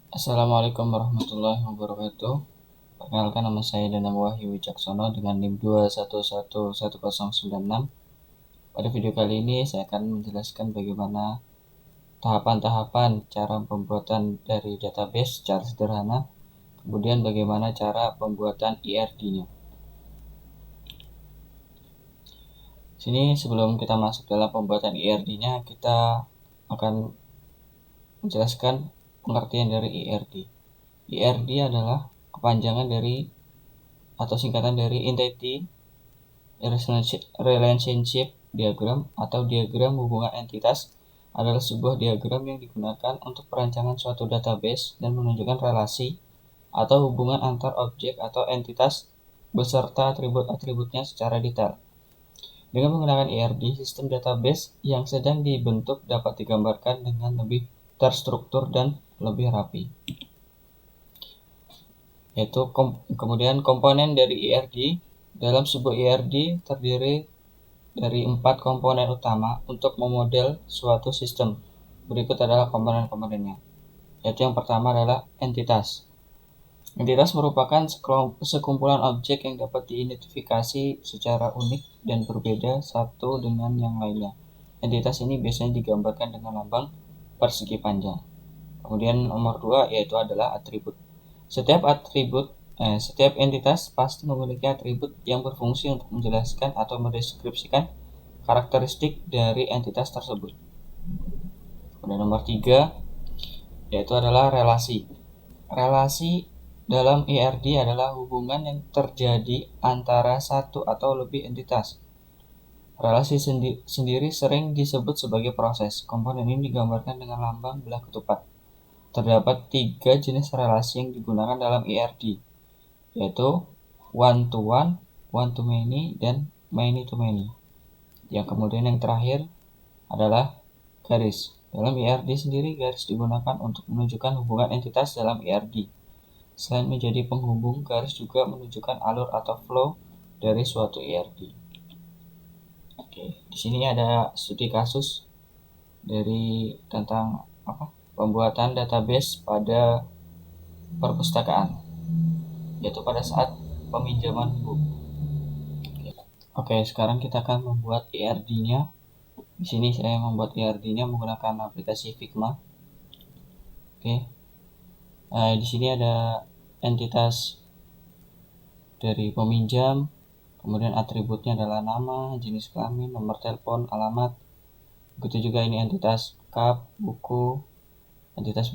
Assalamualaikum warahmatullahi wabarakatuh. Perkenalkan, nama saya Danang Wahyu Wicaksono dengan NIM 2111096. Pada video kali ini saya akan menjelaskan bagaimana tahapan-tahapan cara pembuatan dari database secara sederhana, kemudian bagaimana cara pembuatan IRD-nya. Sini sebelum kita masuk dalam pembuatan IRD-nya, kita akan menjelaskan pengertian dari IRD. IRD adalah kepanjangan dari atau singkatan dari Entity Relationship Diagram atau diagram hubungan entitas, adalah sebuah diagram yang digunakan untuk perancangan suatu database dan menunjukkan relasi atau hubungan antar objek atau entitas beserta atribut-atributnya secara detail. Dengan menggunakan IRD, sistem database yang sedang dibentuk dapat digambarkan dengan lebih terstruktur dan lebih rapi. Kemudian komponen dari IRD. Dalam sebuah IRD terdiri dari 4 komponen utama untuk memodel suatu sistem. Berikut adalah komponen-komponennya. Yaitu yang pertama adalah entitas. Entitas merupakan sekumpulan objek yang dapat diidentifikasi secara unik dan berbeda satu dengan yang lainnya. Entitas ini biasanya digambarkan dengan lambang persegi panjang. Kemudian nomor 2 yaitu adalah atribut. Setiap entitas pasti memiliki atribut yang berfungsi untuk menjelaskan atau mendeskripsikan karakteristik dari entitas tersebut. Kemudian nomor 3 yaitu adalah relasi. Relasi dalam IRD adalah hubungan yang terjadi antara satu atau lebih entitas. Relasi sendiri sering disebut sebagai proses. Komponen ini digambarkan dengan lambang belah ketupat. Terdapat 3 jenis relasi yang digunakan dalam IRD, yaitu one-to-one, one-to-many, dan many-to-many. Yang kemudian yang terakhir adalah garis. Dalam IRD sendiri, garis digunakan untuk menunjukkan hubungan entitas dalam IRD. Selain menjadi penghubung, garis juga menunjukkan alur atau flow dari suatu IRD. Oke, di sini ada studi kasus dari tentang pembuatan database pada perpustakaan, yaitu pada saat peminjaman buku. Oke, sekarang kita akan membuat IRD-nya. Di sini saya membuat IRD-nya menggunakan aplikasi Figma. Oke, di sini ada entitas dari peminjam, kemudian atributnya adalah nama, jenis kelamin, nomor telepon, alamat. Begitu juga ini entitas cup, buku, entitas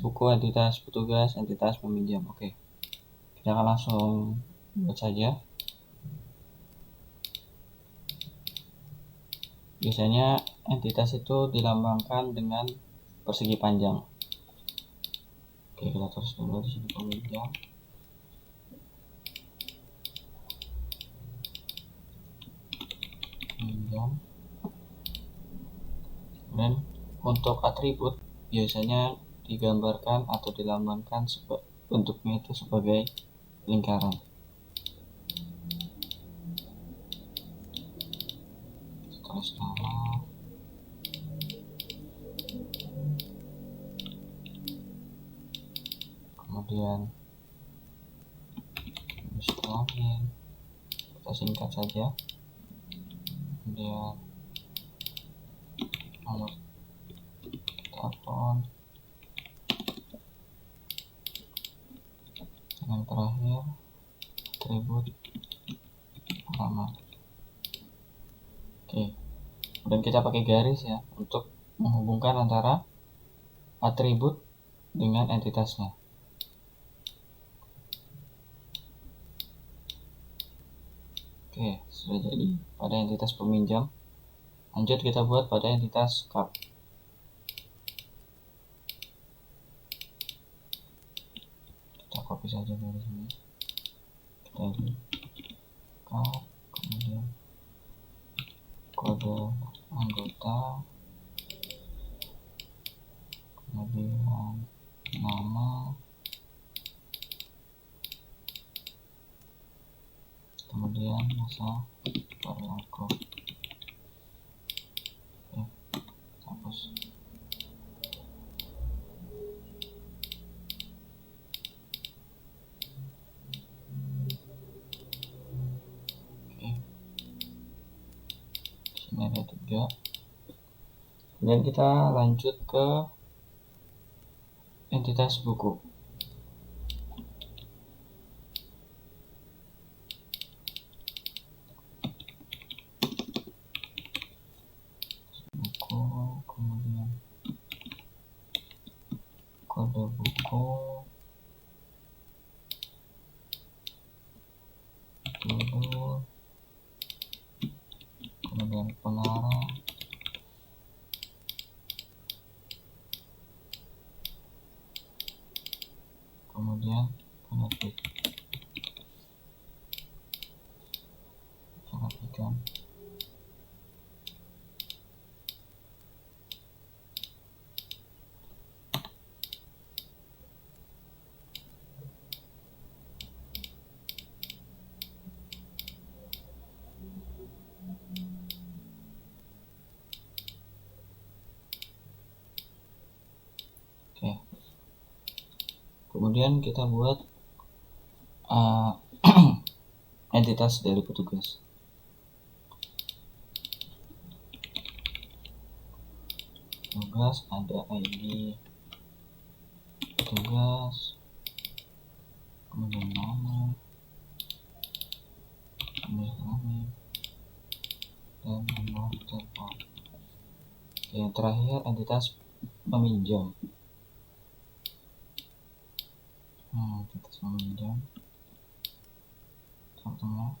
petugas, entitas peminjam. Oke, kita akan langsung buat saja. Biasanya entitas itu dilambangkan dengan persegi panjang. Oke, kita tulis dulu di sini peminjam. Dan untuk atribut biasanya digambarkan atau dilambangkan bentuknya itu sebagai lingkaran. Tulis nama, kemudian jenis kelamin, kita singkat saja, kemudian nomor telepon, yang terakhir atribut alamat. Oke, dan kita pakai garis ya untuk menghubungkan antara atribut dengan entitasnya. Oke, sudah jadi pada entitas peminjam. Lanjut kita buat pada entitas cup. Kita copy saja dari sini. Kita ini cup, kemudian kode anggota, kemudian nama, kemudian masa berlaku. Hapus. tidak. Kemudian kita lanjut ke entitas buku. Buku, kemudian kode buku, dulu, kemudian pengarang, kemudian penerbit. Perhatikan. Oke. Kemudian kita buat entitas dari petugas. Petugas ada ID petugas, kemudian nama, username, dan nomor telepon. Oke, yang terakhir entitas peminjam. Entitas peminjam. Contohnya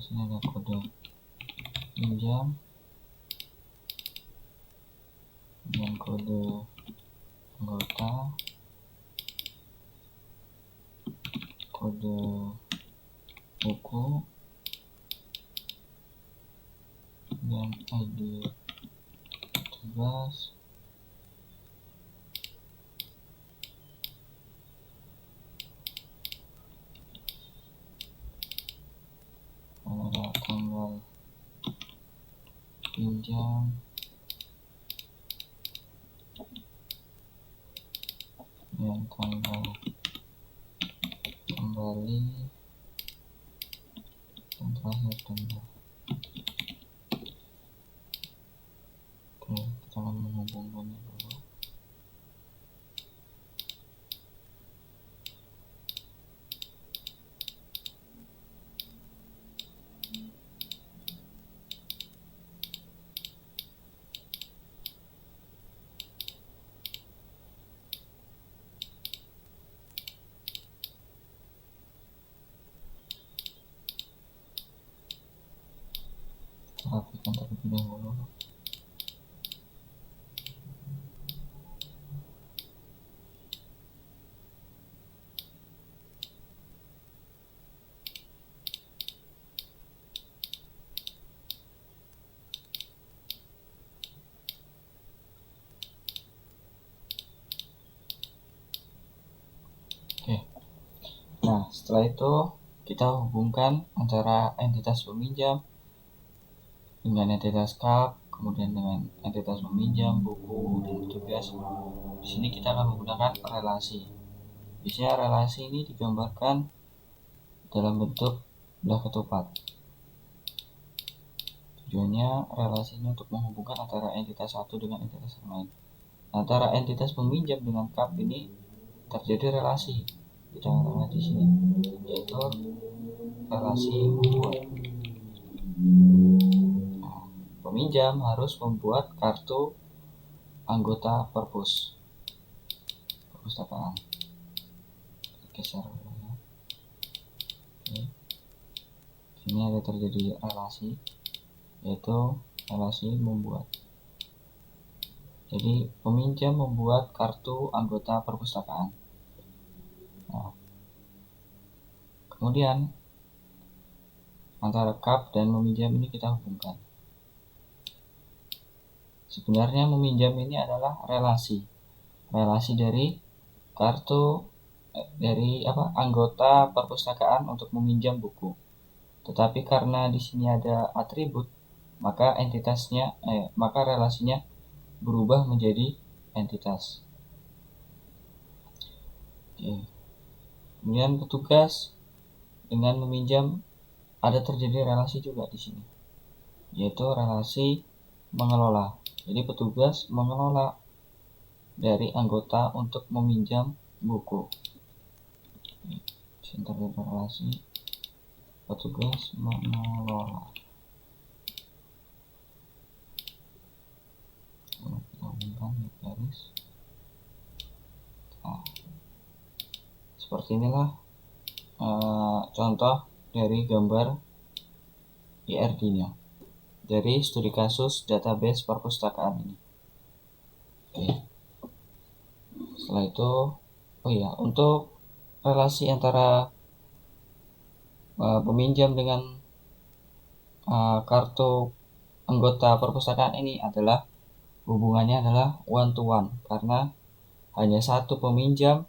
sini ada kode pinjam dan kode anggota, kode buku, dan ID petugas, ada tanggal pinjam, dan tanggal kembali, dan terakhir tanggal. Oke, kita akan menghubungkannya dulu. Rapikan terlebih dahulu. Oke. Nah, setelah itu kita hubungkan antara entitas peminjam dengan entitas KAP, kemudian dengan entitas peminjam, buku, dan petugas. Di sini kita akan menggunakan relasi. Biasanya relasi ini digambarkan dalam bentuk belah ketupat. Tujuannya relasi ini untuk menghubungkan antara entitas satu dengan entitas yang lain. Antara entitas peminjam dengan KAP ini terjadi relasi. Kita lihat di sini, yaitu relasi membuat. Peminjam harus membuat kartu anggota perpustakaan. Geser dulu ya. Oke. Sini ada terjadi relasi, yaitu relasi membuat. Jadi peminjam membuat kartu anggota perpustakaan. Nah, kemudian antara KAP dan meminjam ini kita hubungkan. Sebenarnya meminjam ini adalah relasi dari kartu dari anggota perpustakaan untuk meminjam buku. Tetapi karena di sini ada atribut, maka relasinya berubah menjadi entitas. Oke. Kemudian petugas dengan meminjam ada terjadi relasi juga di sini, yaitu relasi mengelola. Jadi petugas mengelola dari anggota untuk meminjam buku. Terjadi relasi petugas mengelola. Garis. Nah, seperti inilah contoh dari gambar IRD-nya dari studi kasus database perpustakaan ini. Oke. Setelah itu, untuk relasi antara peminjam dengan kartu anggota perpustakaan ini adalah hubungannya adalah one to one, karena hanya satu peminjam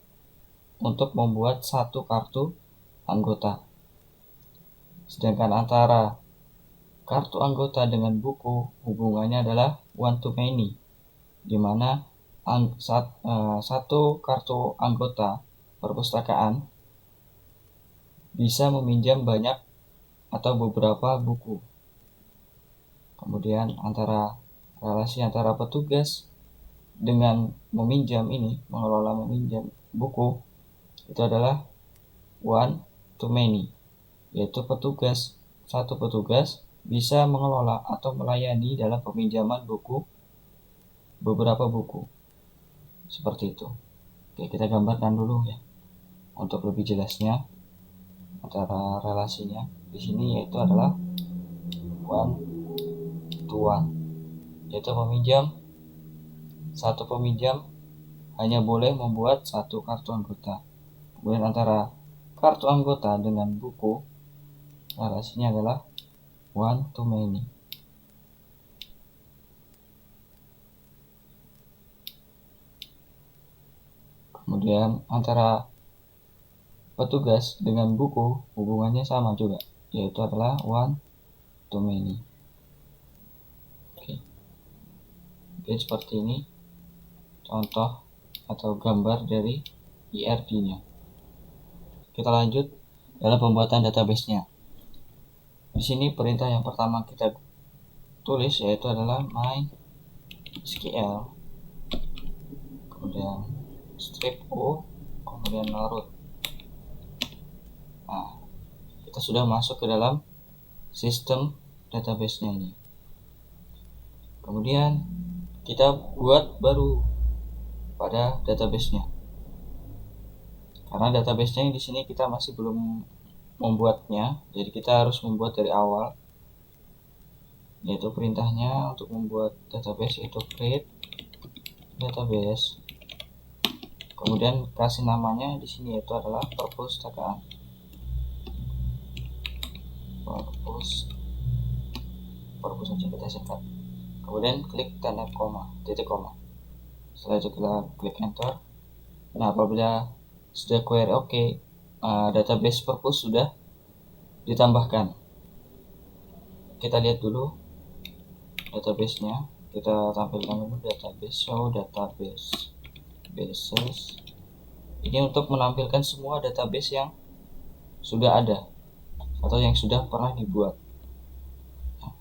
untuk membuat satu kartu anggota. Sedangkan antara kartu anggota dengan buku hubungannya adalah one to many, di mana satu kartu anggota perpustakaan bisa meminjam banyak atau beberapa buku. Kemudian relasi antara petugas dengan meminjam ini, mengelola meminjam buku, itu adalah one to many, yaitu satu petugas bisa mengelola atau melayani dalam peminjaman beberapa buku. Seperti itu. Oke, kita gambarkan dulu ya untuk lebih jelasnya antara relasinya. Di sini yaitu adalah one to one, yaitu satu peminjam hanya boleh membuat satu kartu anggota. Kemudian antara kartu anggota dengan buku, relasinya adalah one to many. Kemudian antara petugas dengan buku hubungannya sama juga, yaitu adalah one to many. Oke, seperti ini contoh atau gambar dari IRD-nya. Kita lanjut dalam pembuatan database-nya. Di sini perintah yang pertama kita tulis yaitu adalah MySQL, kemudian strip O, kemudian root. Nah, kita sudah masuk ke dalam sistem database-nya ini. Kemudian kita buat baru pada database-nya. Karena database-nya di sini kita masih belum membuatnya, jadi kita harus membuat dari awal. Yaitu perintahnya untuk membuat database yaitu create database. Kemudian kasih namanya di sini yaitu adalah perpustakaan. Perpus saja kita singkat. Kemudian klik tanda titik koma. Setelah itu kita klik enter. Nah, apabila sudah query oke, database perpus sudah ditambahkan. Kita lihat dulu database-nya. Kita tampilkan dulu database, show database bases. Ini untuk menampilkan semua database yang sudah ada atau yang sudah pernah dibuat. Nah,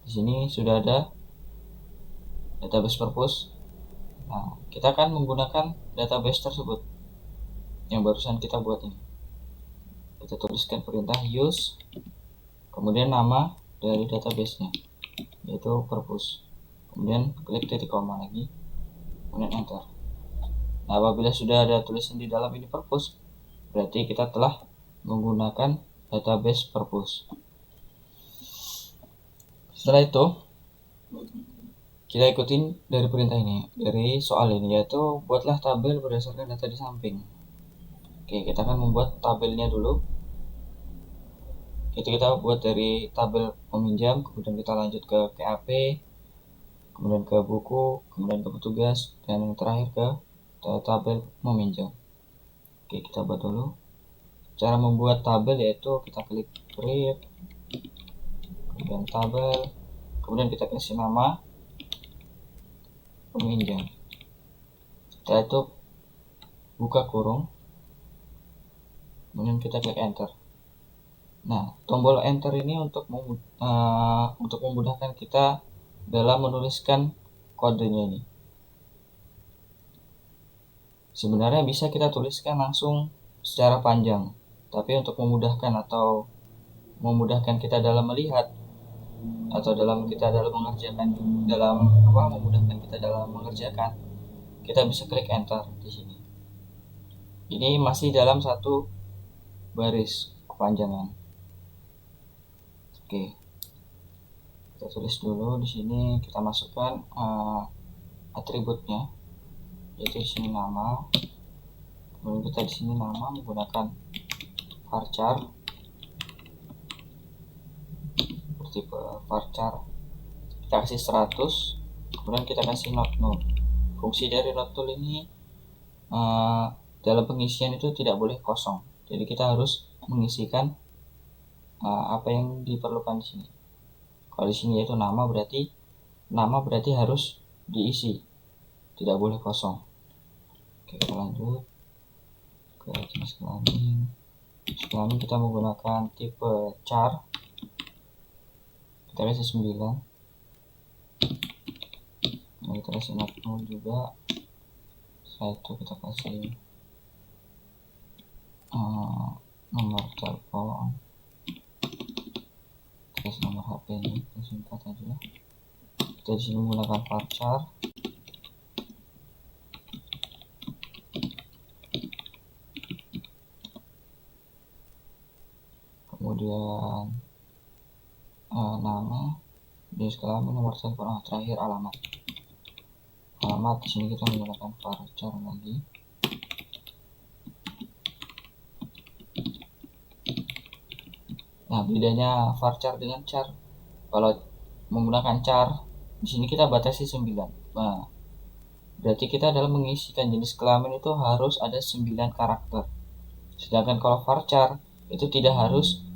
di sini sudah ada database perpus. Nah, kita akan menggunakan database tersebut yang barusan kita buat ini. Kita tuliskan perintah use, kemudian nama dari database-nya yaitu perpus, kemudian klik titik koma lagi, kemudian enter. Nah, apabila sudah ada tulisan di dalam ini perpus, berarti kita telah menggunakan database perpus. Setelah itu kita ikutin dari perintah ini, dari soal ini, yaitu buatlah tabel berdasarkan data di samping. Oke, kita akan membuat tabelnya dulu. Itu kita buat dari tabel peminjam, kemudian kita lanjut ke KAP, kemudian ke buku, kemudian ke petugas, dan yang terakhir ke tabel meminjam. Oke, kita buat dulu. Cara membuat tabel yaitu kita klik create, kemudian tabel, kemudian kita kasih nama peminjam. Setelah itu buka kurung, kemudian kita klik enter. Nah, tombol enter ini untuk memudahkan kita dalam menuliskan kodenya ini. Sebenarnya bisa kita tuliskan langsung secara panjang, tapi untuk memudahkan kita dalam melihat atau memudahkan kita dalam mengerjakan, kita bisa klik enter di sini. Ini masih dalam satu baris kepanjangan. Oke, kita tulis dulu di sini. Kita masukkan atributnya, yaitu di sini nama. Kemudian kita di sini nama menggunakan varchar, bertipe varchar. Kita kasih 100, kemudian kita kasih not null. Fungsi dari not null ini dalam pengisian itu tidak boleh kosong. Jadi kita harus mengisikan apa yang diperlukan di sini. Kalau di sini yaitu nama berarti harus diisi, tidak boleh kosong. Oke, kita lanjut ke jenis kelamin. Jenis kelamin kita menggunakan tipe char. Kita kasih 9. Nah, kita kasih not null juga. Setelah itu kita kasih nomor telepon, kasih nomor HP ini, kita singkat aja. Kita di sini menggunakan varchar. Kemudian nama, jenis kelamin, nomor telepon, terakhir alamat. Alamat di sini kita menggunakan varchar lagi. Nah, bedanya varchar dengan char. Kalau menggunakan char, di sini kita batasi 9. Nah, berarti kita dalam mengisikan jenis kelamin itu harus ada 9 karakter. Sedangkan kalau varchar itu tidak harus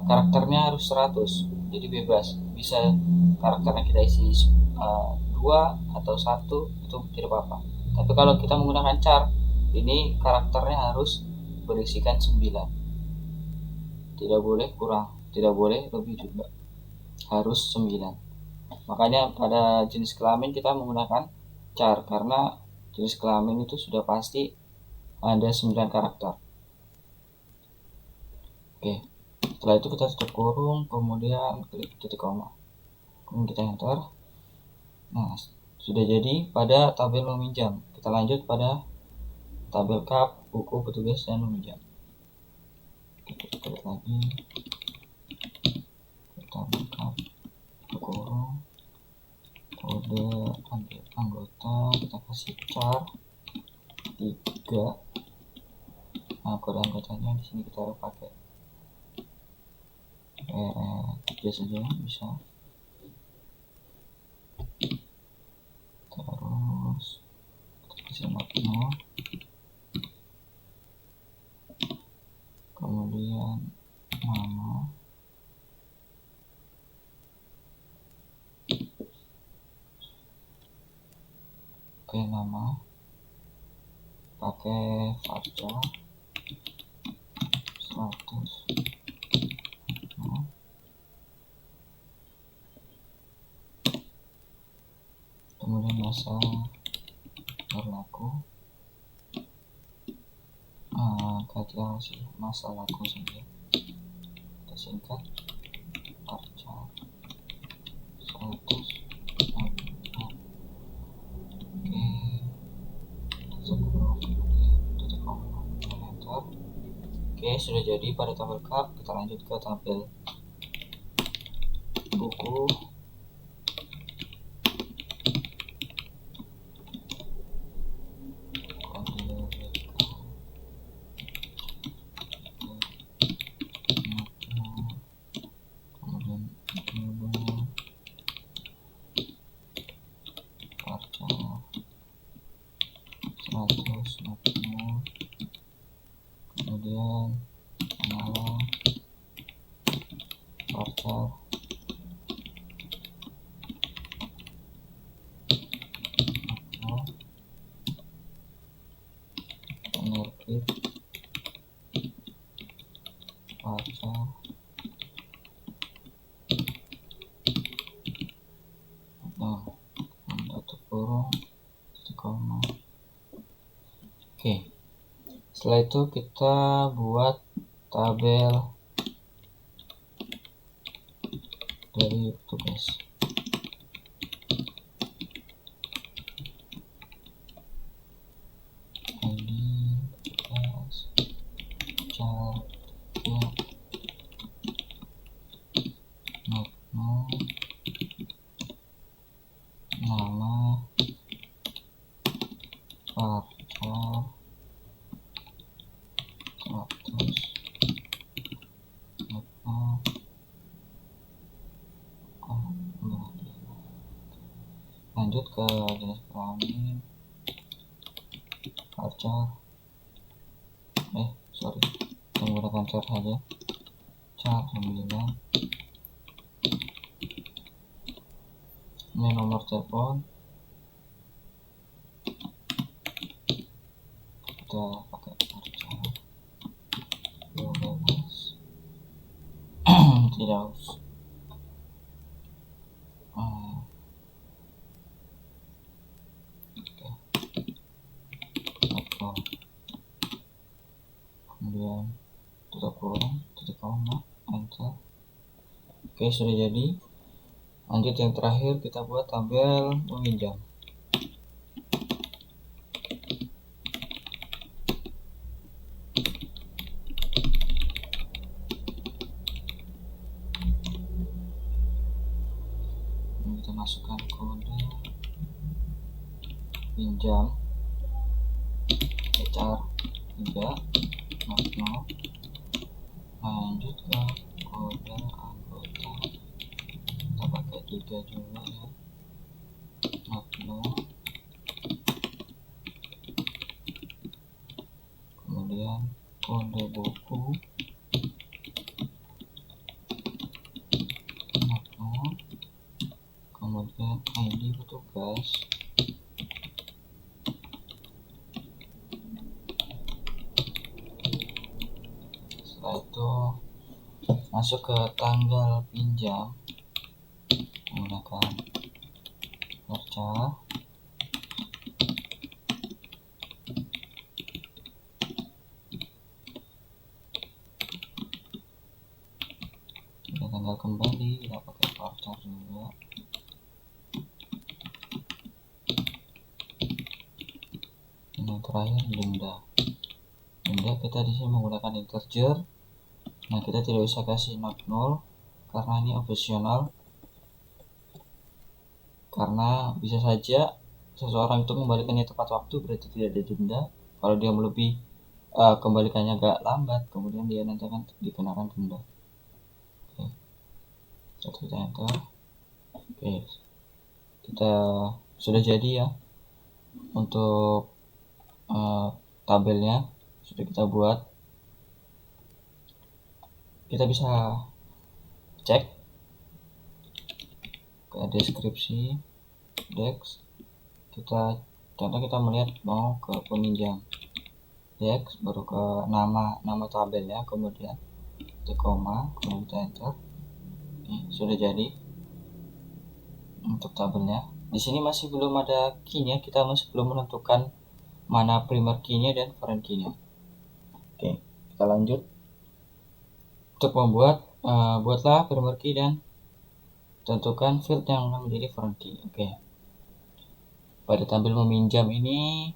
karakternya harus 100. Jadi bebas. Bisa karakternya kita isi 2 atau 1, itu tidak apa-apa. Tapi kalau kita menggunakan char, ini karakternya harus berisikan 9. Tidak boleh kurang, tidak boleh lebih juga, harus 9. Makanya pada jenis kelamin kita menggunakan char, karena jenis kelamin itu sudah pasti ada 9 karakter. Oke, setelah itu kita tutup kurung, kemudian klik titik koma, kemudian kita enter. Nah, sudah jadi pada tabel meminjam. Kita lanjut pada tabel kap, buku, petugas, dan meminjam. Kita klik lagi, kita buka kurung, kode anggota, kita kasih char 3. Nah, kode anggotanya di sini kita pakai 3 saja bisa. Terus kita kasih not null, kemudian nama, nama pakai varchar 100. Kemudian masa berlaku, kita kasih masa laku saja, kita singkat varchar 100. Oke, sudah jadi pada tabel kap. Kita lanjut ke tabel buku. Kemudian nama varchar varchar tutup kurung titik koma. Oke, setelah itu kita buat tabel dari tugas. ID tugas char ya no nama varchar terus lanjut ke jenis kelamin varchar kita menggunakan char saja, char 9. Ini nomor telepon kita pakai varchar 12 tidak harus kemudian tutup kurung titik koma enter. Oke, sudah jadi. Lanjut yang terakhir, kita buat tabel meminjam. Ini kita masukkan kode pinjam char 3 no. Lanjut ke kode anggota, kita pakai 3 juga ya, no. Kemudian kode buku no. Kemudian ID petugas setelah itu masuk ke tanggal pinjam menggunakan varchar tanggal kembali kita pakai varchar juga. Ini terakhir denda kita di sini menggunakan integer. Nah, kita tidak usah kasih not null karena ini opsional, karena bisa saja seseorang itu kembalikannya tepat waktu, berarti tidak ada denda. Kalau dia melebihi kembalikannya agak lambat, kemudian dia nanti akan dikenakan denda. Oke, kita enter. Oke, kita sudah jadi ya untuk tabelnya sudah kita buat. Kita bisa cek ke deskripsi dex, contoh kita melihat mau ke peminjam dex, baru ke nama tabelnya, kemudian titik koma, kemudian kita enter. Sudah jadi untuk tabelnya. Di sini masih belum ada key-nya, kita masih belum menentukan mana primer key-nya dan foreign key-nya. Oke, kita lanjut. Untuk membuat buatlah primer key dan tentukan field yang akan menjadi foreign key. Oke. Pada tabel meminjam ini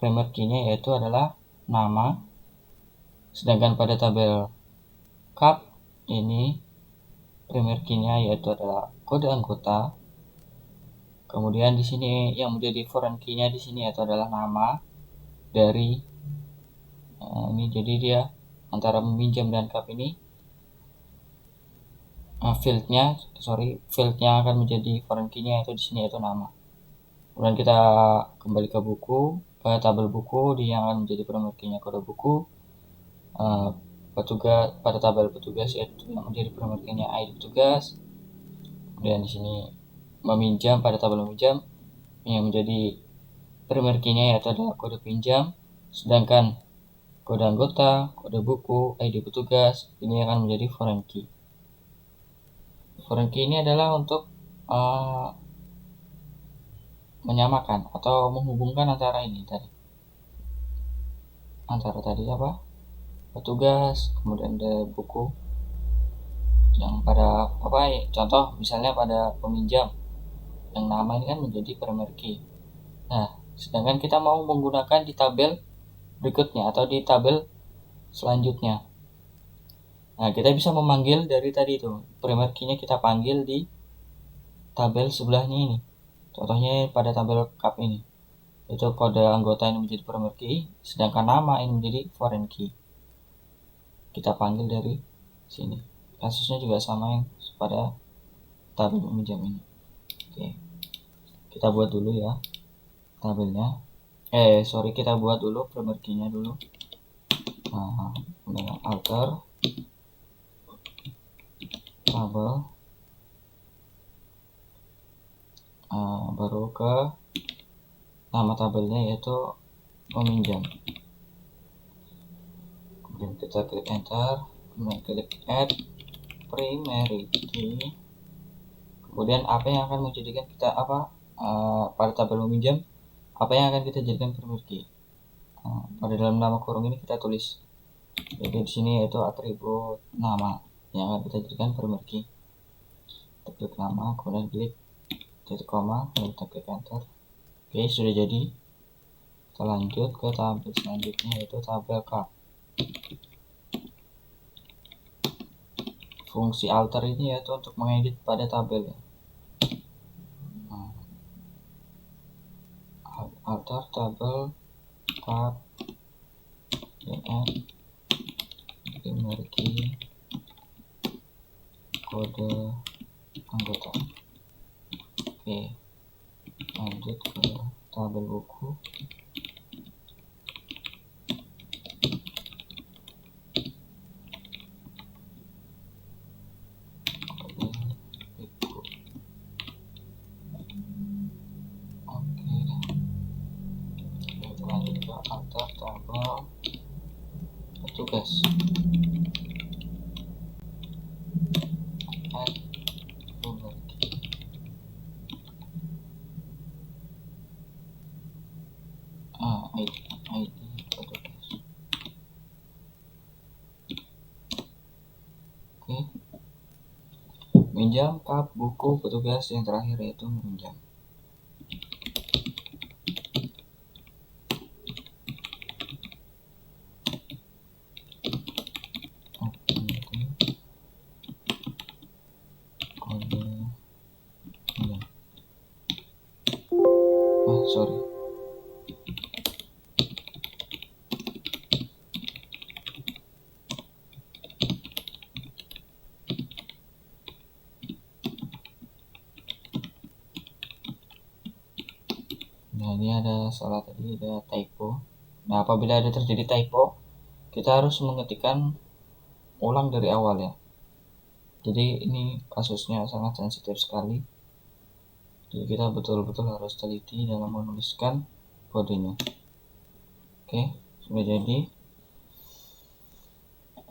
primer key-nya yaitu adalah nama. Sedangkan pada tabel cup ini primer key-nya yaitu adalah kode anggota. Kemudian di sini yang menjadi foreign key-nya di sini yaitu adalah nama dari ini, jadi dia antara meminjam dan cup ini fieldnya akan menjadi foreign key-nya yaitu di sini yaitu nama. Kemudian kita kembali ke buku, ke tabel buku, dia yang akan menjadi primer key-nya kode buku. Petugas, pada tabel petugas yaitu yang menjadi primer key-nya ID petugas. Kemudian di sini meminjam, pada tabel meminjam yang menjadi primer key-nya yaitu adalah kode pinjam. Sedangkan kode anggota, kode buku, ID petugas, ini akan menjadi foreign key. Foreign key ini adalah untuk menyamakan atau menghubungkan antara ini tadi. Antara tadi apa? Petugas, kemudian ada buku. Yang pada apa ya? Contoh misalnya pada peminjam. Yang nama ini kan menjadi primary key. Nah, sedangkan kita mau menggunakan di tabel berikutnya atau di tabel selanjutnya. Nah, kita bisa memanggil dari tadi itu. Primary key-nya kita panggil di tabel sebelahnya ini. Contohnya pada tabel cup ini. Itu kode anggota ini menjadi primary key, sedangkan nama ini menjadi foreign key. Kita panggil dari sini. Kasusnya juga sama yang pada tabel peminjam ini. Oke. Kita buat dulu ya tabelnya. Kita buat dulu primary key-nya dulu. Kemudian alter tabel, baru ke nama tabelnya yaitu peminjam. Kemudian kita klik enter, kemudian klik add primary key. Kemudian apa yang akan menjadikan kita pada tabel peminjam, apa yang akan kita jadikan primary key? Pada dalam nama kurung ini kita tulis. Jadi di sini yaitu atribut nama yang akan kita jadikan primary key. Kita klik nama, kemudian klik titik koma, lalu kita klik enter. Oke, sudah jadi. Kita lanjut ke tabel selanjutnya yaitu tabel cup. Fungsi alter ini yaitu untuk mengedit pada tabel ya. Alter tabel cup primary key kode anggota. Oke, lanjut ke tabel buku. Lanjut ke alter tabel petugas. ID petugas. Oke. Minjam, cup, buku, petugas, yang terakhir yaitu meminjam. Sorry. Nah, ini ada salah tadi, ada typo. Nah, apabila ada terjadi typo, kita harus mengetikkan ulang dari awal ya. Jadi ini kasusnya sangat sensitif sekali. Jadi kita betul-betul harus teliti dalam menuliskan kodenya. Oke, sudah jadi.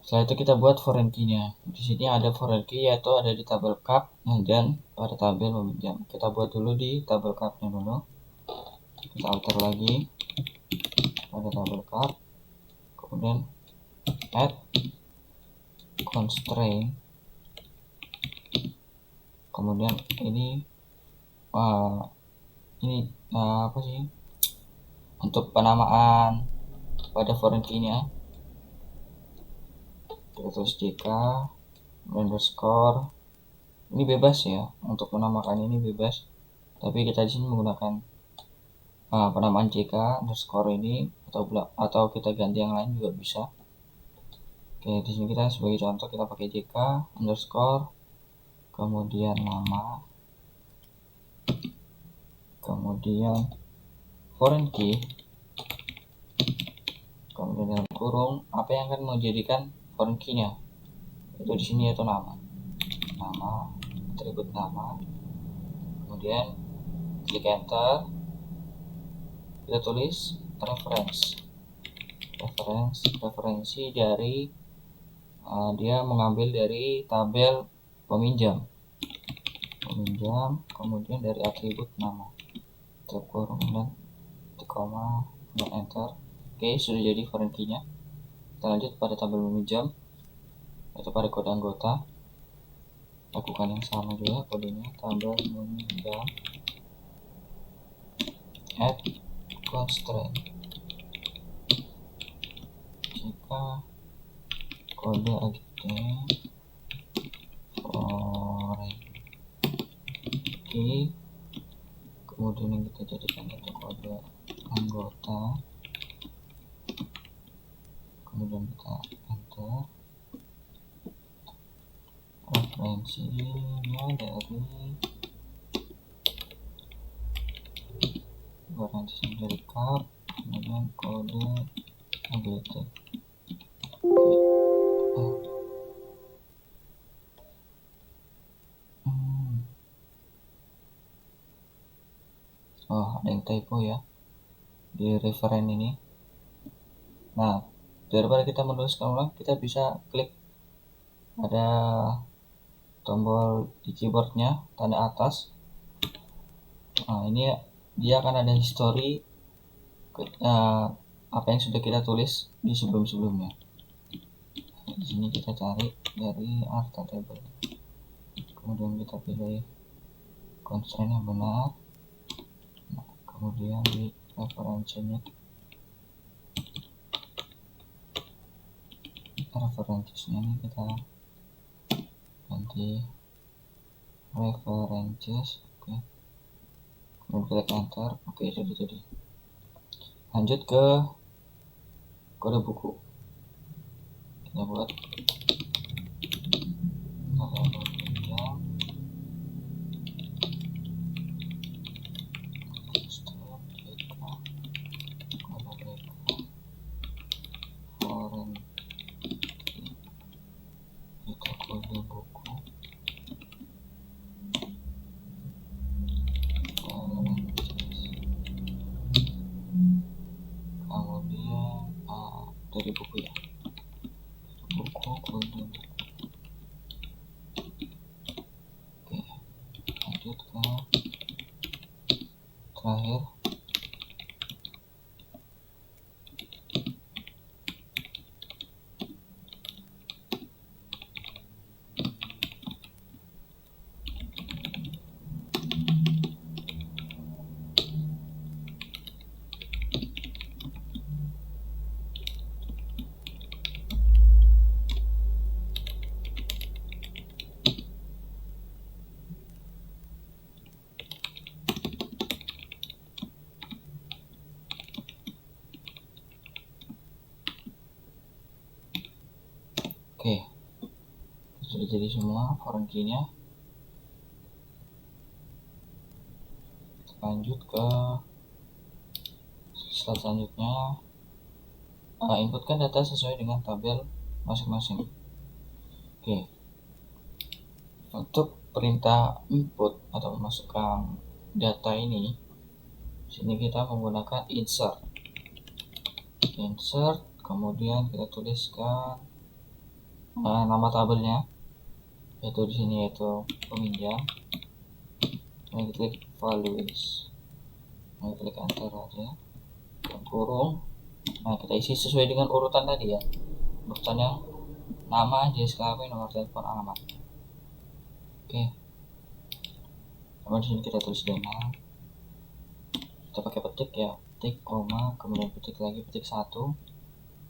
Setelah itu kita buat foreign key-nya. Di sini ada foreign key yaitu ada di tabel cup dan pada tabel meminjam. Kita buat dulu di tabel cup-nya dulu. Kita alter lagi pada tabel cup. Kemudian add constraint. Kemudian ini apa sih? Untuk penamaan pada foreign key-nya. Kita tulis JK underscore, ini bebas ya, untuk menamakan ini bebas, tapi kita di sini menggunakan penamaan JK underscore ini atau kita ganti yang lain juga bisa. Oke, di sini kita sebagai contoh kita pakai JK underscore, kemudian nama, kemudian foreign key, kemudian dalam kurung apa yang akan menjadikan foreign key-nya, itu di sini yaitu nama, atribut nama, kemudian klik enter, kita tulis reference referensi dari dia mengambil dari tabel peminjam, kemudian dari atribut nama, kurung dan koma dan enter. Oke, sudah jadi foreign key-nya. Kita lanjut pada tabel peminjam, yaitu pada kode anggota. Lakukan yang sama juga, kodenya tabel peminjam add constraint. Jika kode item foreign key, kemudian yang kita jadikan itu kode anggota, kemudian kita enter. Referensinya dari cup, kemudian kode AGT. Oh, ada yang typo ya di referen ini. Nah, daripada kita menuliskan ulang, kita bisa klik ada tombol di keyboardnya tanda atas. Nah, ini dia akan ada history apa yang sudah kita tulis di sebelum-sebelumnya. Di sini kita cari dari arta table, kemudian kita pilih constraint yang benar. Nah, kemudian di referensinya ini kita ganti references. Oke, kemudian klik enter. Oke, sudah jadi. Lanjut ke kode buku. Kita buat kode buku kemudian dari buku ya, buku kode buku. Oke, lanjut ke terakhir. Oke, sudah jadi semua foreign key-nya. Lanjut ke slide selanjutnya. Inputkan data sesuai dengan tabel masing-masing. Oke, untuk perintah input atau memasukkan data ini, sini kita menggunakan insert, kemudian kita tuliskan nama tabelnya, yaitu di sini yaitu peminjam. Kita klik values, kita klik enter aja, kurung. Nah, kita isi sesuai dengan urutan tadi ya, urutan yang nama, jenis kelamin, nomor telepon, alamat. Oke, kemudian di sini kita tulis dana. Kita pakai petik ya, petik koma, kemudian petik lagi, petik 1,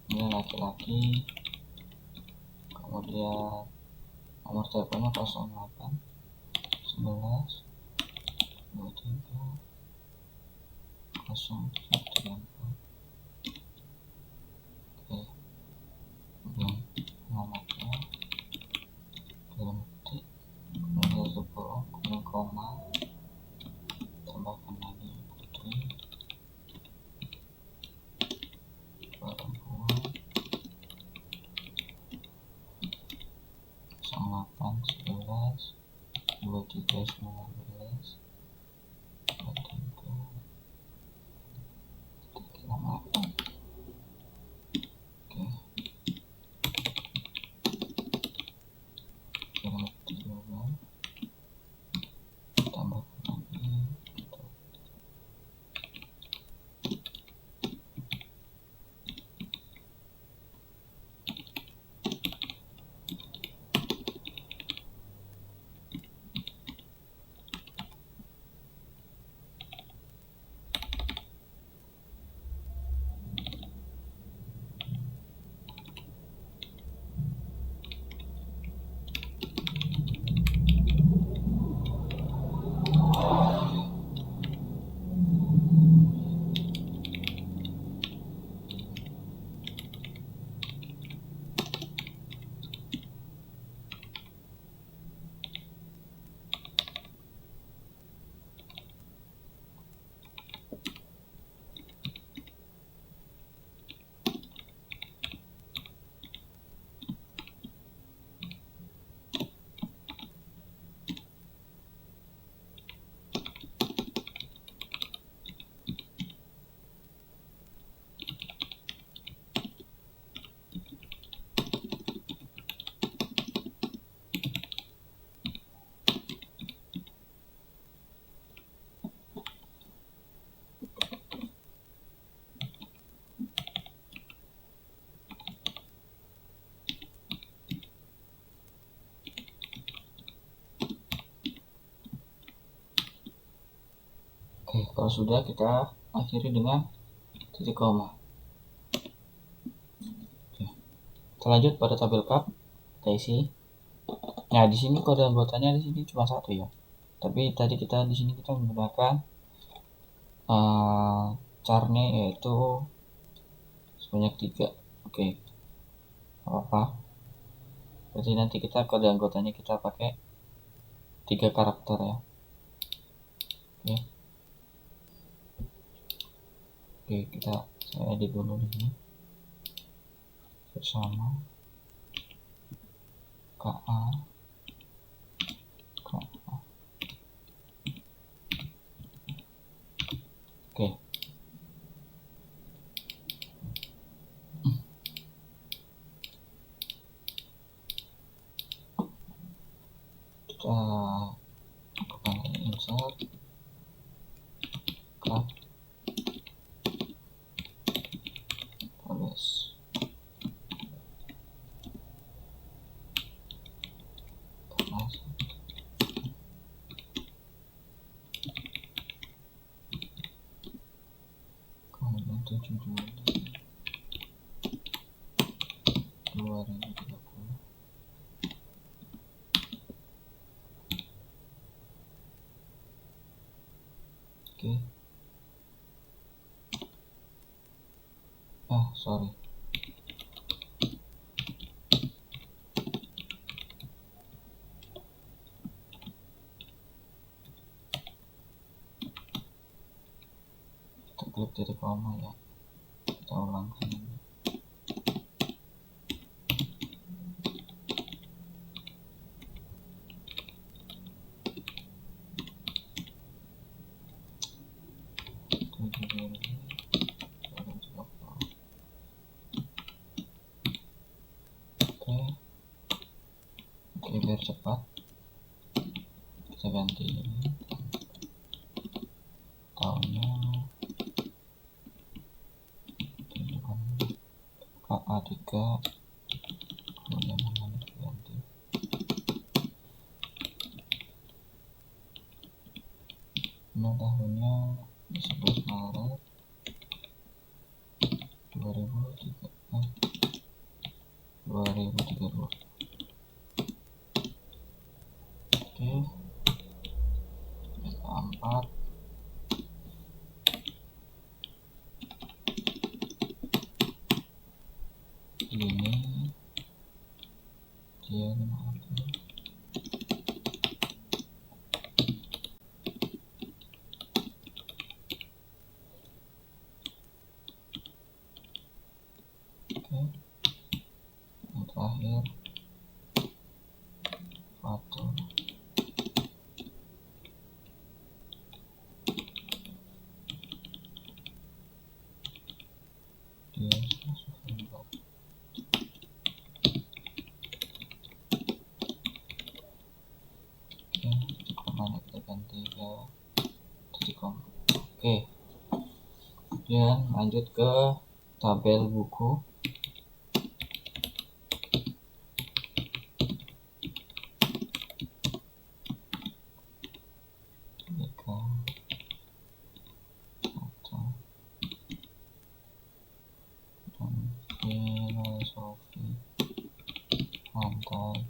kemudian laki-laki, kemudian nomor teleponnya 08 11 23 034. Oke, kemudian alamatnya dalam petik, kemudian sepuluh, kemudian koma, tambahkan lagi putri, perempuan, 08 11 23 19 23 38. Oke, kalau sudah kita akhiri dengan titik koma. Oke. Kita lanjut pada tabel cup, kita isi. Nah, di sini kode anggotanya di sini cuma satu ya. Tapi tadi kita di sini kita menggunakan carnya yaitu sebanyak 3. Oke. Apa? Berarti nanti kita kode anggotanya kita pakai 3 karakter ya. Oke. Oke, saya edit dulu di sini. Bersama KA Oke. Kita lakukan insert cut tulis kemudian 7 Juli 2030. Oke. Sorry. Kita klik titik koma ya. Kita ulangkan ini. Oke, biar cepat kita ganti ini tahunnya KA3, kemudian namanya diganti ini tahunnya 11 Maret 2030. Oke, kita 4. Ini dia 5 April. Oke, yang terakhir foto. Dia November. Oke, titik koma kita ganti ke titik koma. Oke, kemudian lanjut ke tabel buku. Filosofi pantai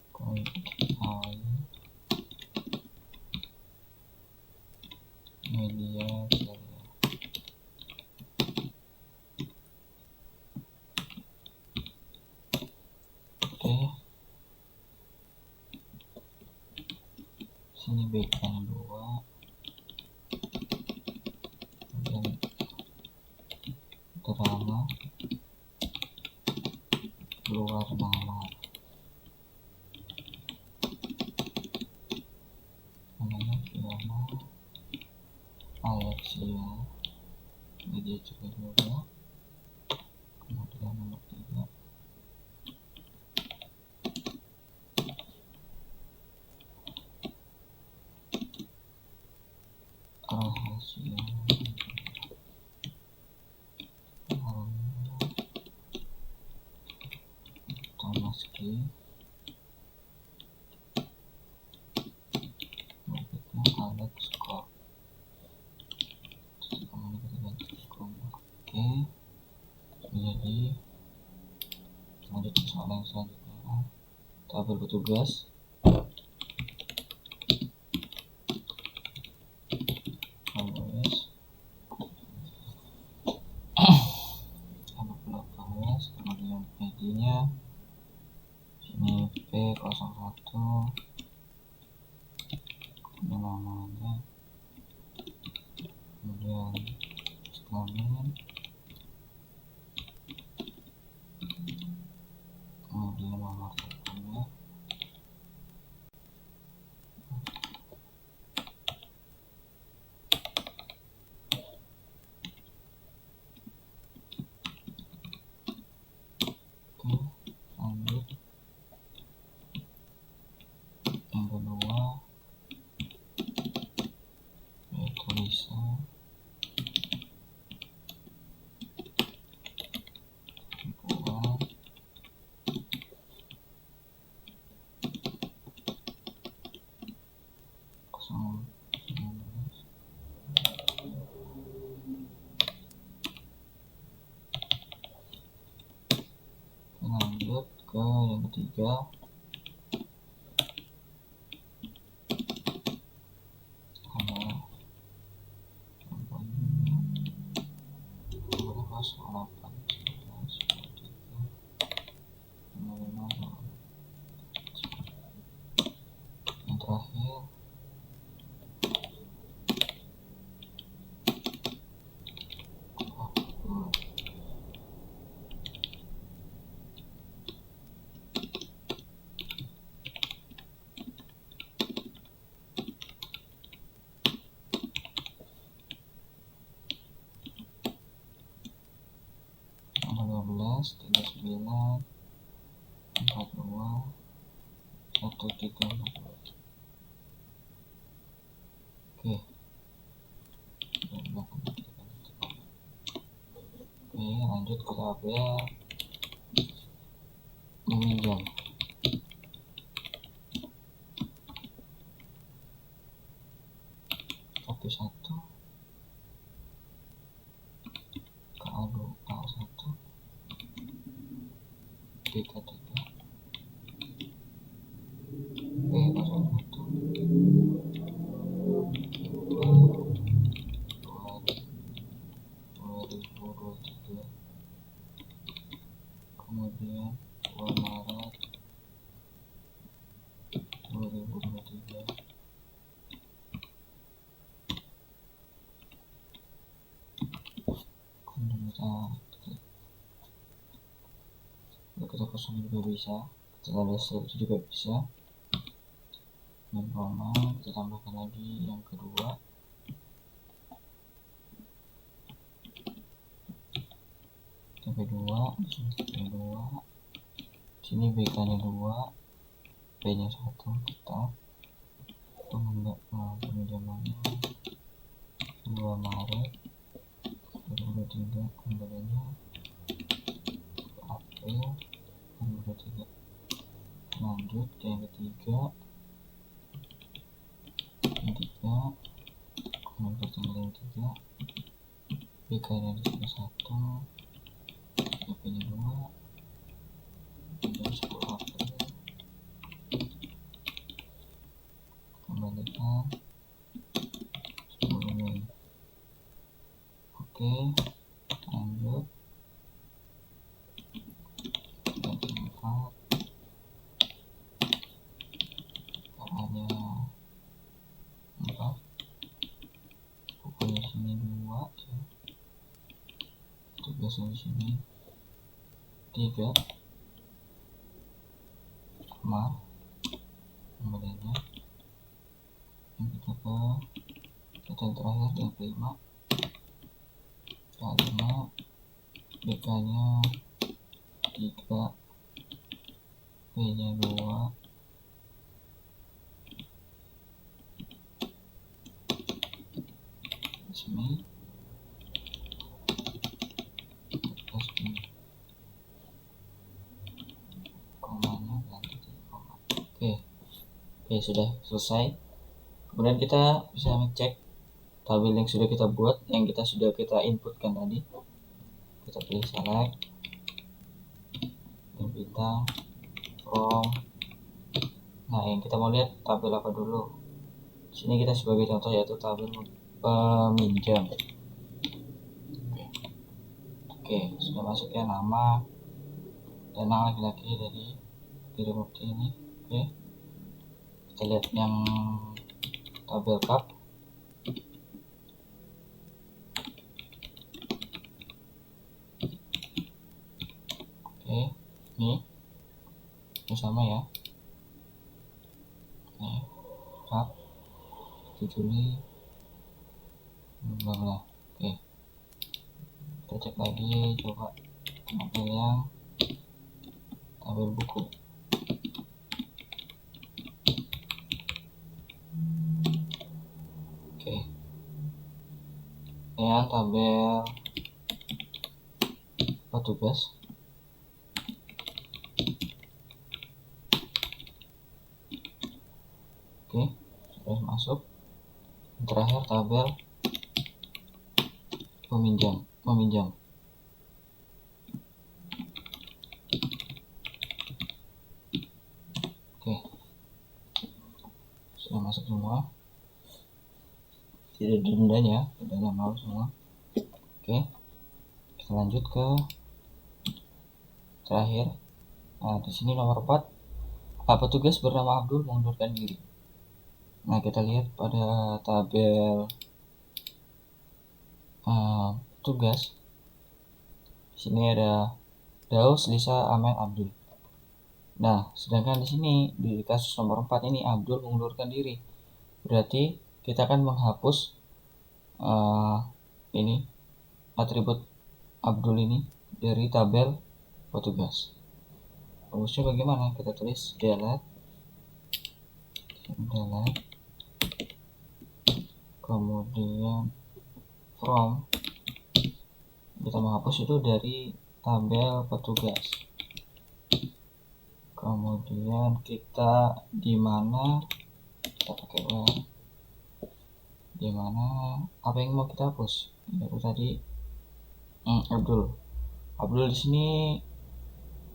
Koikai media ceria. Oke, sini background 2, kemudian drama keluar nama, namanya Fiona Alexia, media ceria juga. Kemudian nomor 3 rahasia Thomas lanjut ke soal yang selanjutnya. Tabel petugas. Kemudian ID-nya ini P01, kemudian namanya, kemudian kelamin, kemudian nomor teleponnya, lanjut yang kedua yaitu Lisa, kedua kosong. Lanjut ke yang ketiga, yang terakhir nomor 12 39 42 1342. Oke, lanjut ke tabel meminjam. K1 KA2 A1 BK3 B01 2023, kemudian 2 Maret 2023. Kemudian kita kosong juga bisa, kita ada seleksi juga bisa. Dan koma kita tambahkan lagi yang kedua, B2, sini BK nya 2, P nya 1, tetap peminjamannya 2 Maret 2023, kembalinya April 2023. Lanjut ke yang ketiga, kemudian pertanggal yang 3, BK nya di sini 1, BP nya 2, kemudian 10 April, kembalikan 10 Mei. Oke, lanjut yang keempat, caranya 4, pokoknya sini 2 ya, itu biasa di sini 3 kamar kembaliannya. Yang kita yang terakhir yang kelima, K5 BK nya 3, P nya 2, Mei, komanya ganti koma. Oke, sudah selesai. Kemudian kita bisa ngecek tabel yang sudah kita buat, yang kita inputkan tadi. Kita pilih select dan tentang from. Nah, yang kita mau lihat tabel apa dulu. Sini kita sebagai contoh yaitu tabel peminjam. Oke, sudah masuk ya nama dan laki-laki dari kirim bukti ini. Oke, kita lihat yang tabel cup. Oke, ini sama ya. Nih, cup 7 Juli bla bla. Oke, kita cek lagi, coba tabel yang tabel buku. Oke, yang tabel petugas. Oke, sudah masuk. Terakhir tabel peminjam. Oke, sudah masuk semua. Tidak dendanya, dendanya mau semua. Oke, kita lanjut ke terakhir. Nah, di sini nomor 4, petugas bernama Abdul mengundurkan diri. Nah, kita lihat pada tabel petugas. Di sini ada Daus, Lisa, Amel, Abdul. Nah, sedangkan di sini di kasus nomor 4 ini Abdul mengundurkan diri. Berarti kita akan menghapus ini atribut Abdul ini dari tabel petugas. Bagusnya bagaimana? Kita tulis delete, kemudian from, kita menghapus itu dari tabel petugas. Kemudian kita di mana kita pakai where, di mana apa yang mau kita hapus, yaitu tadi Abdul di sini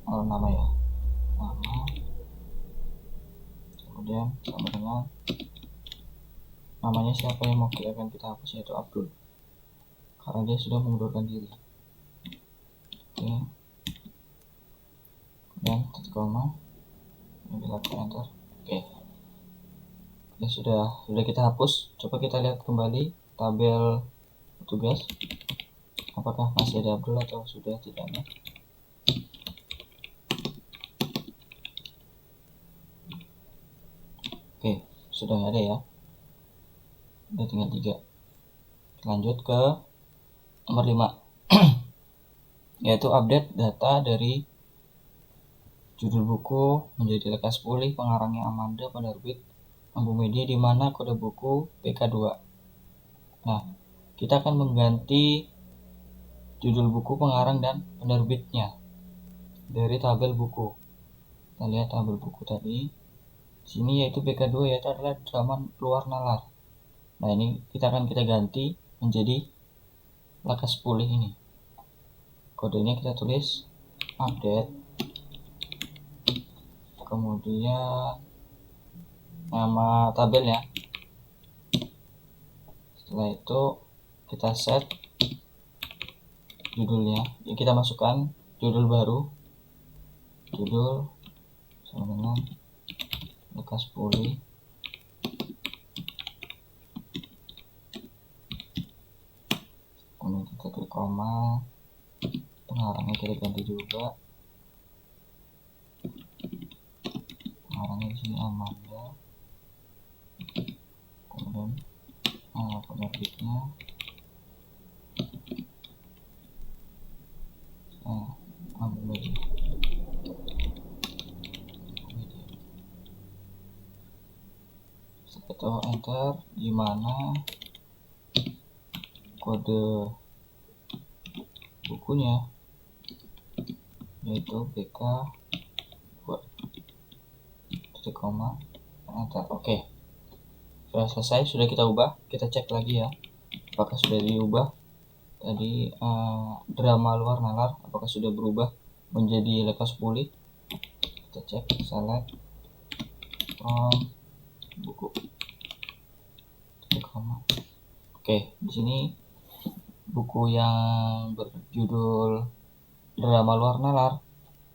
nama ya, nama, kemudian sama dengan namanya siapa yang mau akan kita hapus, yaitu Abdul, karena dia sudah mengundurkan diri. Oke, dan titik koma, ini kita enter. Oke, ya sudah kita hapus. Coba kita lihat kembali tabel petugas, apakah masih ada Abdul atau sudah tidak ada. Oke, sudah ada ya, udah tinggal 3. Lanjut ke nomor 5 yaitu update data dari judul buku menjadi lekas pulih, pengarangnya Amanda, penerbit Ambu Media, di mana kode buku PK2. Nah, kita akan mengganti judul buku, pengarang, dan penerbitnya dari tabel buku. Kita lihat tabel buku tadi sini, yaitu PK2, yaitu adalah drama luar nalar. Nah, ini kita ganti menjadi lekas pulih ini. Kodenya kita tulis update, kemudian nama tabelnya. Setelah itu kita set judulnya, ya kita masukkan judul baru, judul sama dengan lekas pulih, kemudian kita klik koma, pengarangnya kita ganti juga, pengarangnya di sini Amanda, kemudian penerbitnya Ambu Media. Setelah itu enter, di mana kode bukunya yaitu BK2, titik koma, enter. Oke, sudah selesai, sudah kita ubah. Kita cek lagi ya, apakah sudah diubah tadi drama luar nalar, apakah sudah berubah menjadi lekas pulih. Kita cek select from buku titik koma. Oke, di sini buku yang berjudul Drama Luar Nalar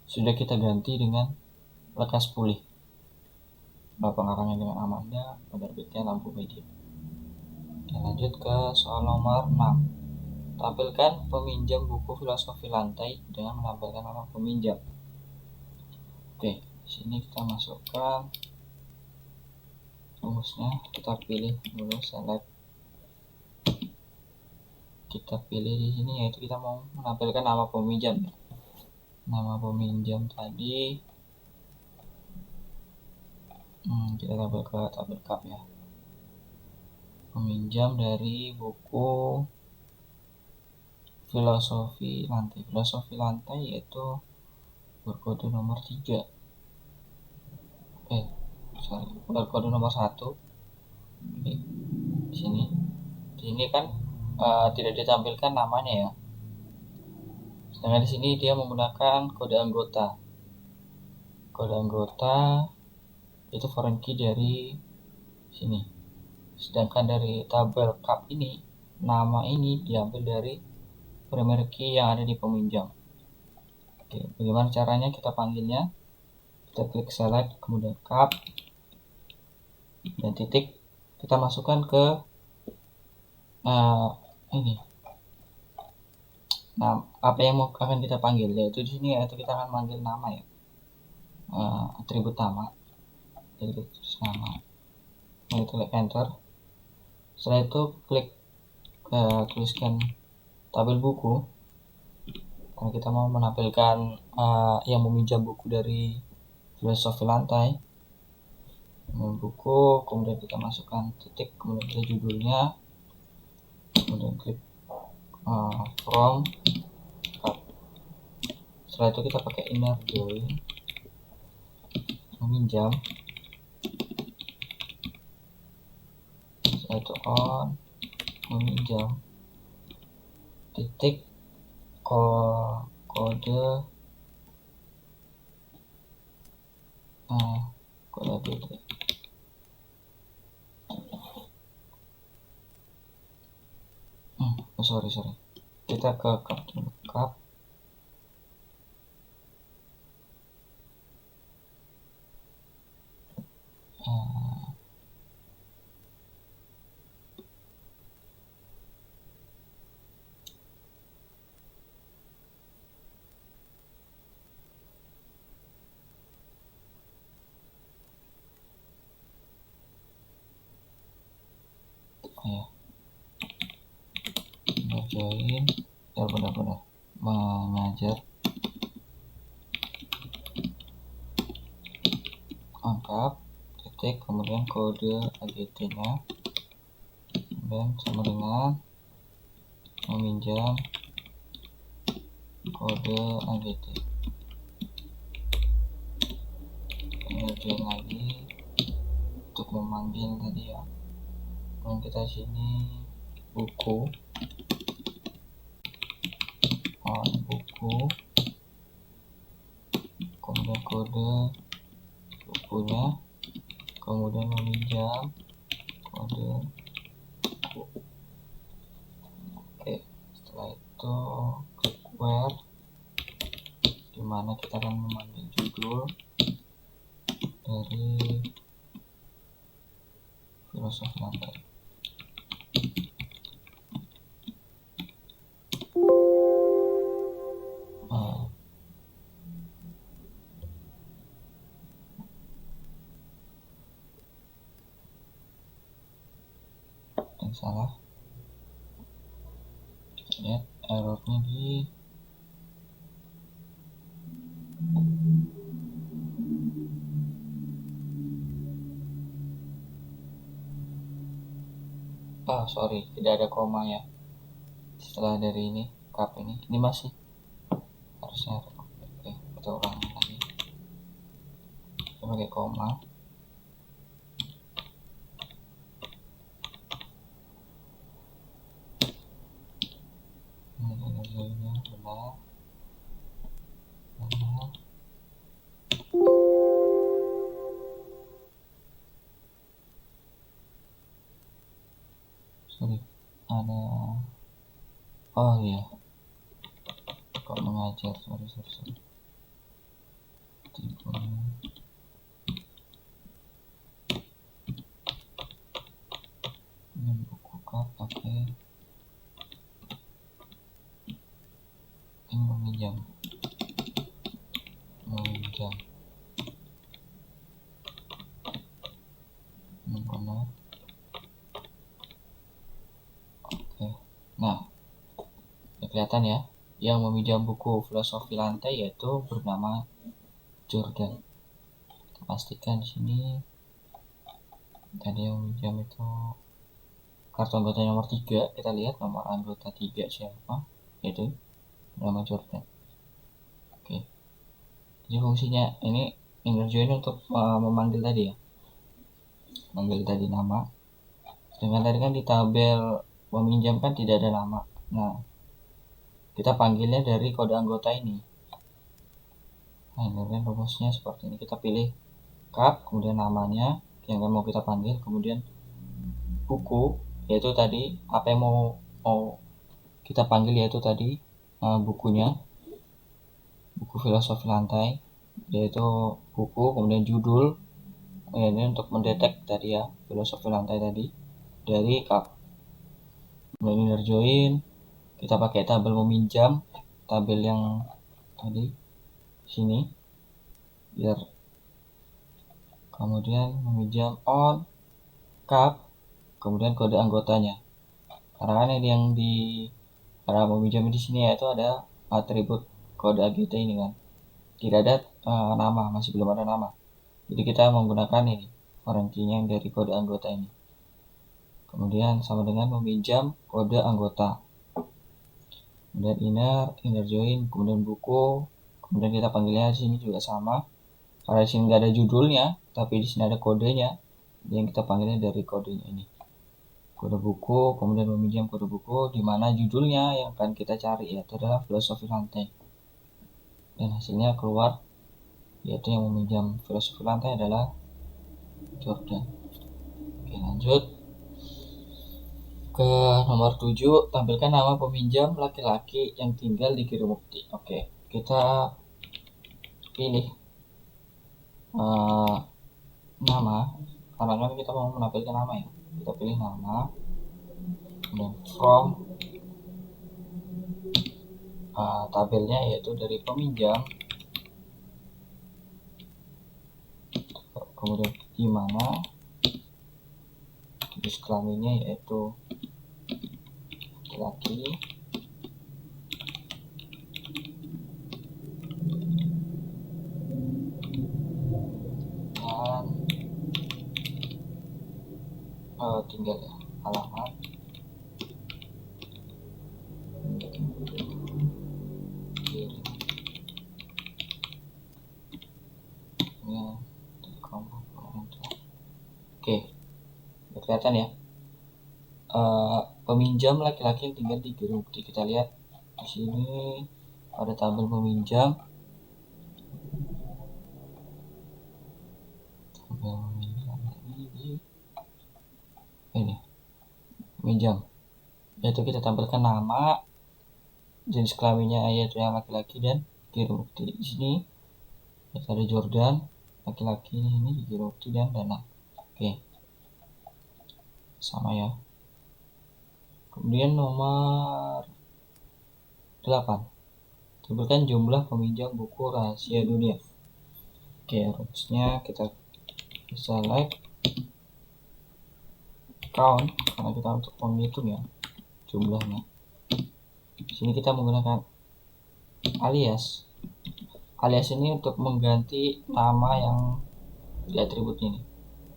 sudah kita ganti dengan Lekas Pulih. Pengarangnya dengan Amanda, penerbitnya Lampu Media. Kita lanjut ke soal nomor 6. Tampilkan peminjam buku Filosofi Lantai dengan menampilkan nama peminjam. Oke, di sini kita masukkan rumusnya, kita pilih dulu select. Kita pilih di sini yaitu kita mau menampilkan nama peminjam ya. Nama peminjam tadi kita tabel ke tabel cup ya. Peminjam dari buku Filosofi Lantai. Filosofi Lantai yaitu berkode nomor 3. Berkode nomor 1. Oke. Di sini kan tidak ditampilkan namanya ya. Sedangkan di sini dia menggunakan kode anggota. Kode anggota itu foreign key dari sini. Sedangkan dari tabel cup ini, nama ini diambil dari primary key yang ada di peminjam. Oke, bagaimana caranya kita panggilnya? Kita klik select, kemudian cup dan titik. Kita masukkan ke ini. Nah, apa yang akan kita panggil? Yaitu di sini yaitu kita akan manggil nama ya. Atribut nama. Jadi kita tulis nama. Lalu klik enter. Setelah itu klik tuliskan tabel buku. Karena kita mau menampilkan yang meminjam buku dari Filosofi Lantai. Buku, kemudian kita masukkan titik, kemudian kita judulnya, kemudian klik from cup. Setelah itu kita pakai inner join meminjam. Setelah itu on meminjam titik kode AGT. Sorry kita ke cup dulu. Cup join benar-benar mengajar angkat titik kemudian kode AGT nya dan sama dengan meminjam kode AGT. Join lagi untuk memanggil tadi ya. Kemudian kita sini buku buku, kemudian kode bukunya, kemudian meminjam kode buku. Oke, setelah itu klik where, dimana kita akan memanggil judul dari Filosofi Lantai. Salah, kita lihat errornya di sorry, tidak ada koma ya setelah dari ini cup ini masih harusnya ada. Oke, kita ulangi lagi, kita pakai koma. Benar. Oh iya, kok mengajar, sorry. Tipe ini buku kap, oke. Ini meminjam ini benar. Oke, nah ya kelihatan ya, yang meminjam buku filosofi lantai yaitu bernama Jordan. Kita pastikan di sini tadi yang meminjam itu kartu anggota nomor 3. Kita lihat nomor anggota 3 siapa, yaitu nama Jordan. Oke, jadi fungsinya ini energi ini untuk memanggil tadi ya, manggil tadi nama. Dengan tadi kan di tabel meminjam kan tidak ada nama. Nah, kita panggilnya dari kode anggota ini. Nah, ini kan rumusnya seperti ini. Kita pilih cup, kemudian namanya yang mau kita panggil, kemudian buku, yaitu tadi apa yang mau kita panggil, yaitu tadi bukunya, buku filosofi lantai, yaitu buku, kemudian judul, ini untuk mendetek tadi ya, filosofi lantai tadi dari cup. Kemudian inner join, kita pakai tabel meminjam, tabel yang tadi sini, biar kemudian meminjam on cup, kemudian kode anggotanya. Karena kan ini yang di para meminjam di sini yaitu ada atribut kode AGT ini kan, tidak ada nama, masih belum ada nama. Jadi kita menggunakan ini foreign key-nya yang dari kode anggota ini. Kemudian sama dengan meminjam kode anggota. Kemudian inner join, kemudian buku, kemudian kita panggilnya di sini juga sama. Karena di sini nggak ada judulnya, tapi di sini ada kodenya, yang kita panggilnya dari kodenya ini. Kode buku, kemudian meminjam kode buku, di mana judulnya yang akan kita cari yaitu adalah filosofi lantai. Dan hasilnya keluar, yaitu yang meminjam filosofi lantai adalah Jordan. Oke, lanjut ke nomor 7, tampilkan nama peminjam laki-laki yang tinggal di Girumukti. Oke, kita pilih nama, karena kan kita mau menampilkan nama ya. Kita pilih nama, dan from tabelnya yaitu dari peminjam, kemudian di mana jenis kelaminnya yaitu laki-laki, dan tinggal ya, alamat Oke, kelihatan ya, peminjam laki-laki yang tinggal di Girumukti. Kita lihat di sini ada tabel peminjam, ini peminjam, yaitu kita tampilkan nama, jenis kelaminnya yaitu yang laki-laki dan Girumukti. Di sini ada Jordan laki-laki, ini Girumukti dan Dana. Oke, sama ya. Kemudian nomor 8, tampilkan jumlah peminjam buku rahasia dunia. Oke, rumusnya kita select count, karena kita untuk menghitung ya jumlahnya. Di sini kita menggunakan alias. Alias ini untuk mengganti nama yang di atribut ini.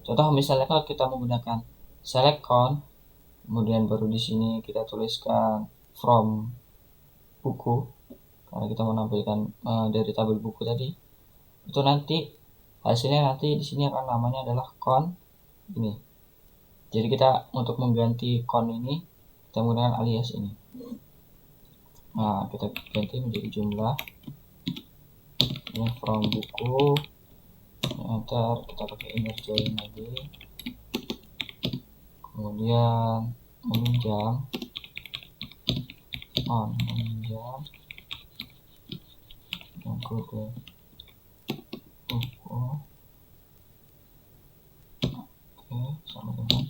Contoh misalnya kalau kita menggunakan select count, kemudian baru di sini kita tuliskan from buku, karena kita menampilkan dari tabel buku tadi, itu nanti hasilnya nanti di sini akan namanya adalah count ini. Jadi kita untuk mengganti count ini kita menggunakan alias ini. Nah, kita ganti menjadi jumlah. Ini from buku, enter, kita pakai inner join lagi, kemudian meminjam, on meminjam dan kode buku. Oke, sama dengan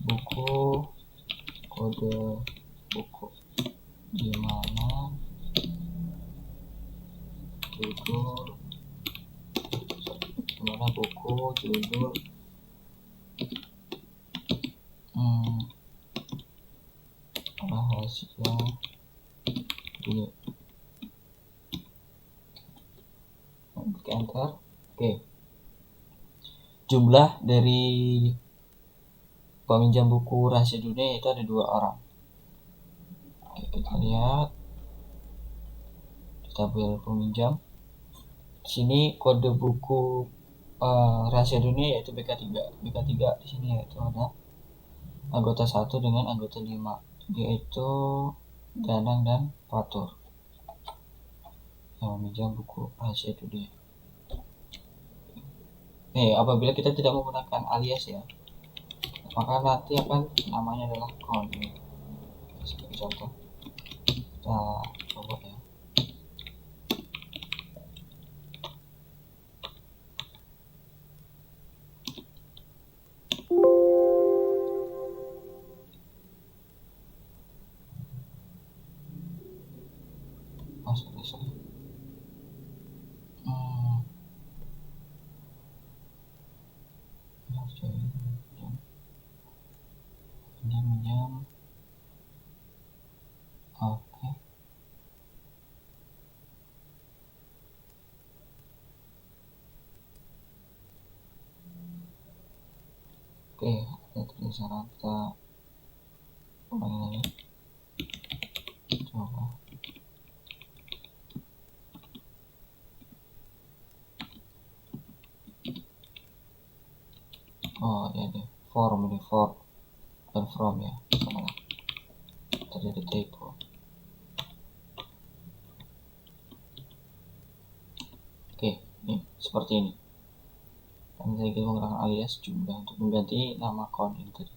buku kode buku, di mana buku judul rahasia dunia. Klik enter. Oke, jumlah dari peminjam buku rahasia dunia itu ada 2 orang. Oke, kita lihat di tabel peminjam. Di sini kode buku rahasia dunia yaitu BK3. BK3 di sini yaitu ada anggota 1 dengan anggota 5, yaitu Danang dan Fatur yang meminjam buku rahasia dunia. Apabila kita tidak menggunakan alias ya, maka nanti akan namanya adalah kon. Sebagai contoh, kita coba ya. Sorry. Minjam. Oke. Oke, ada tulisan, kita ulangi lagi. Coba. Oh ya deh, form ini form dan from ya, salah. Tadi ada typo. Oke, ini seperti ini. Dan saya kita menggunakan alias jumlah untuk mengganti nama kon ini tadi.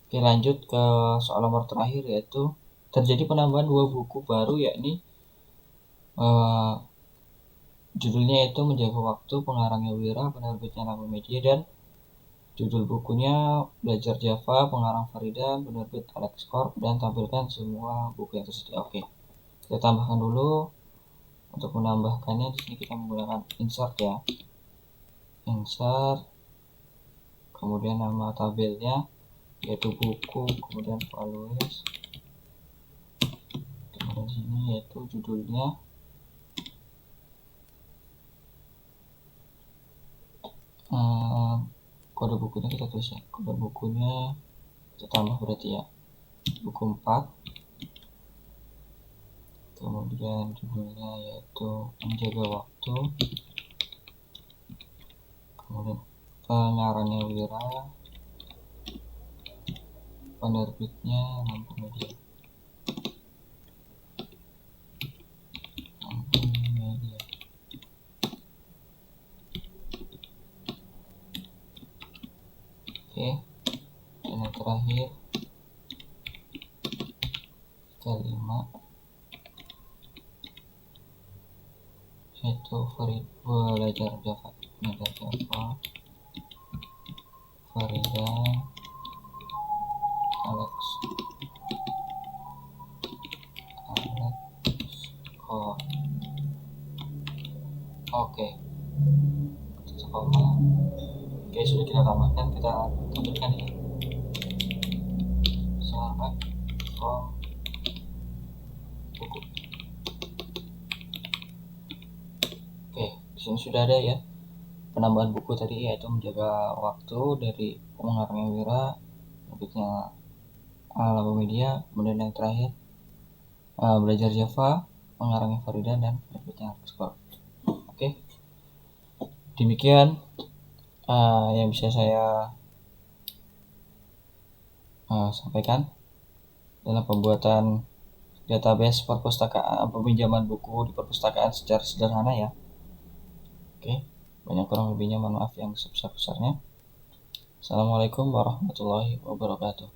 Oke, lanjut ke soal nomor terakhir, yaitu terjadi penambahan 2 buku baru, yakni judulnya itu Menjaga Waktu, pengarangnya Wira, penerbitnya Laba Media, dan judul bukunya Belajar Java, pengarang Farida, penerbit Alex Corp, dan tampilkan semua buku yang tersedia. Oke, kita tambahkan dulu. Untuk menambahkannya di sini kita menggunakan insert ya. Insert, kemudian nama tabelnya yaitu buku, kemudian values, kemudian sini yaitu judulnya, kode bukunya kita tulis ya, kode bukunya kita tambah berarti ya, buku 4, kemudian judulnya yaitu Menjaga Waktu, kemudian pengarangnya Wira, penerbitnya Laba Media. Oke, dan yang terakhir kelima yaitu Belajar Java, Farida, Alex Corp. Oke, oke, sudah kita tambahkan, kita tampilkan ya. Select from buku. Oke, di sini sudah ada ya penambahan buku tadi, yaitu Menjaga Waktu dari pengarangnya Wira, penerbitnya Laba Media, kemudian yang terakhir Belajar Java, pengarangnya Farida, dan penerbitnya Alex Corp. Oke, demikian yang bisa saya sampaikan dalam pembuatan database perpustakaan, peminjaman buku di perpustakaan secara sederhana ya. Oke, banyak kurang lebihnya mohon maaf yang sebesar-besarnya. Assalamualaikum warahmatullahi wabarakatuh.